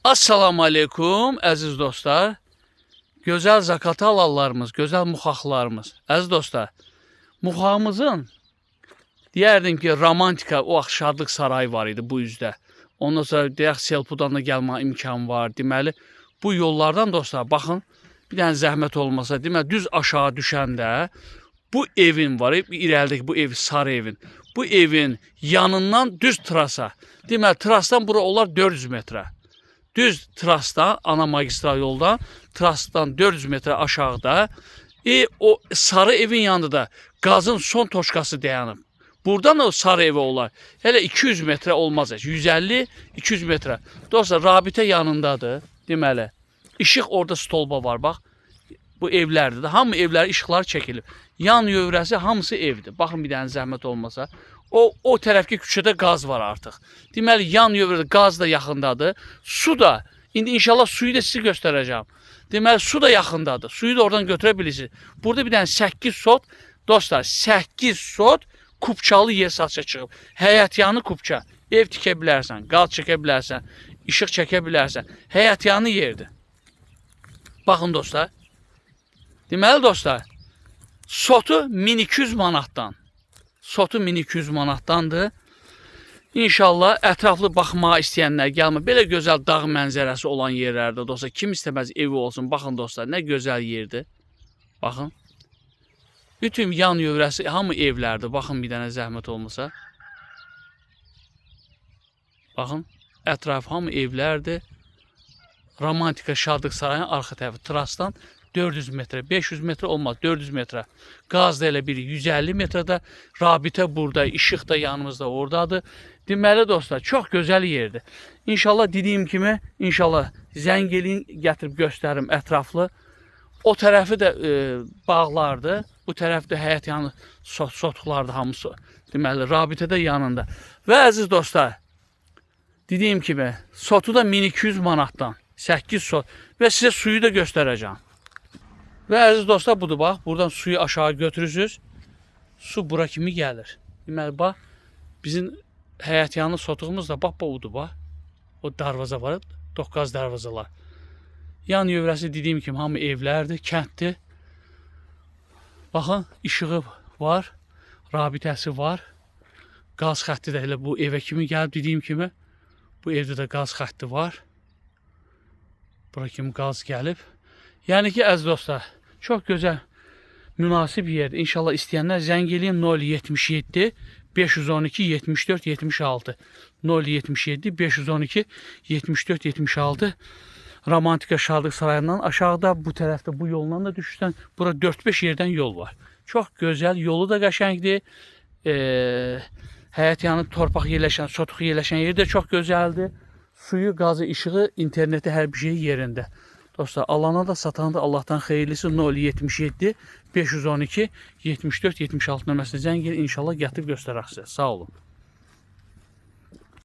Assalamu aleykum əziz dostlar. Gözəl zakatı alallarımız, gözəl muxaqlarımız. Əziz dostlar, muxağımızın deyərdim ki, romantika o vaxt şadlıq sarayı var idi bu üzdə. Ondan sonra deyək Selpudan da gəlmə imkanı var. Deməli, bu yollardan dostlar, baxın, bir dənə zəhmət olmasa, deməli, düz aşağı düşəndə bu evin var, irəlidəki bu ev, sarı evin. Bu evin yanından düz trasa. Deməli, trasdan bura olar 400 metrə. Düz trasdan, ana magistral yoldan, trasdan 400 metre aşağıda o sarı evin yanında da gazın son toşkası dayanıb. Buradan o sarı evi olar. Hele 200 metre olmaz. 150-200 metre. Dostlar, rabitə yanındadır. Deməli, işıq orada stolba var, bax. Bu evlərdir. Hamı evləri işıqlar çəkilib. Yan yövrəsi hamısı evdir. Baxın, bir dənə zəhmət olmasa. O tərəfki küçədə qaz var artıq. Deməli, yan yövrədə qaz da yaxındadır. Su da, indi inşallah suyu da sizi göstərəcəm. Deməli, su da yaxındadır. Suyu da oradan götürə bilirsiniz. Burada bir dənə 8 sot, dostlar, 8 sot kupçalı yer satışa çıxıb. Həyətyanı kupça. Ev tikə bilərsən, qaz çəkə bilərsən, işıq çəkə bilərsən. Həyətyanı yerdir. Baxın dostlar. Deməli dostlar, sotu 1200 manatdan. Sotu 1200 manatdandır. İnşallah ətraflı baxmağa istəyənlər gəlmə. Belə gözəl dağ mənzərəsi olan yerlərdə dostlar. Kim istəməz evi olsun. Baxın dostlar, nə gözəl yerdir. Baxın. Bütün yan yövrəsi hamı evlərdir. Baxın, bir dənə zəhmət olmasa. Baxın, ətraf hamı evlərdir. Romantika Şadlıq Sarayının arxa tərəfi trasdan 400 metre, 500 metre olmaz, 400 metre. Qaz da elə bir 150 metrede, rabitə burada, işıq da yanımızda oradadır. Deməli dostlar, çox gözəl yerdir. İnşallah dediyim kimi, inşallah zəng eləyin, gətirib göstərim ətraflı. O tərəfi də bağlardır, bu tərəfdə həyətyanı sotuqlardır hamısı. Deməli, rabitə də yanında. Və əziz dostlar, dediyim kimi, sotu da 1200 manatdan, 8 sot və sizə suyu da göstərəcəm. Və əziz dostlar, budur bax, buradan suyu aşağı götürürsünüz. Su bura kimi gəlir. Deməli, bax, bizim həyətyanı sotuğumuz da bax, budur bax. O darvaza var, doqqaz darvazalar. Yan yövrəsi dediyim kimi hamı evlərdir, kənddir. Baxın, işığı var, rabitəsi var. Qaz xətti də elə bu evə kimi gəlib, dediyim kimi. Bu evdə də qaz xətti var. Bura kimi qaz gəlib. Yəni ki, əziz dostlar, çox gözəl, münasib yerdir. İnşallah istəyənlər zəng eləyin 077 512 74 76 077 512 74 76 Romantika Şadlıq Sarayından aşağıda, bu tərəfdə bu yoldan da düşürsən, bura 4-5 yerdən yol var. Çox gözəl, yolu da qəşəngdir. Həyətyanı torpaq yerləşən, sotuq yerləşən yeri də çox gözəldir. Suyu, qazı, işığı, interneti, hər bir şey yerində. Dostlar, alana da satana da Allah'tan xeyirlisi 077 512 74 76 nömrəsinə zəng edin, inşallah gətirib göstərək sizə. Sağ olun.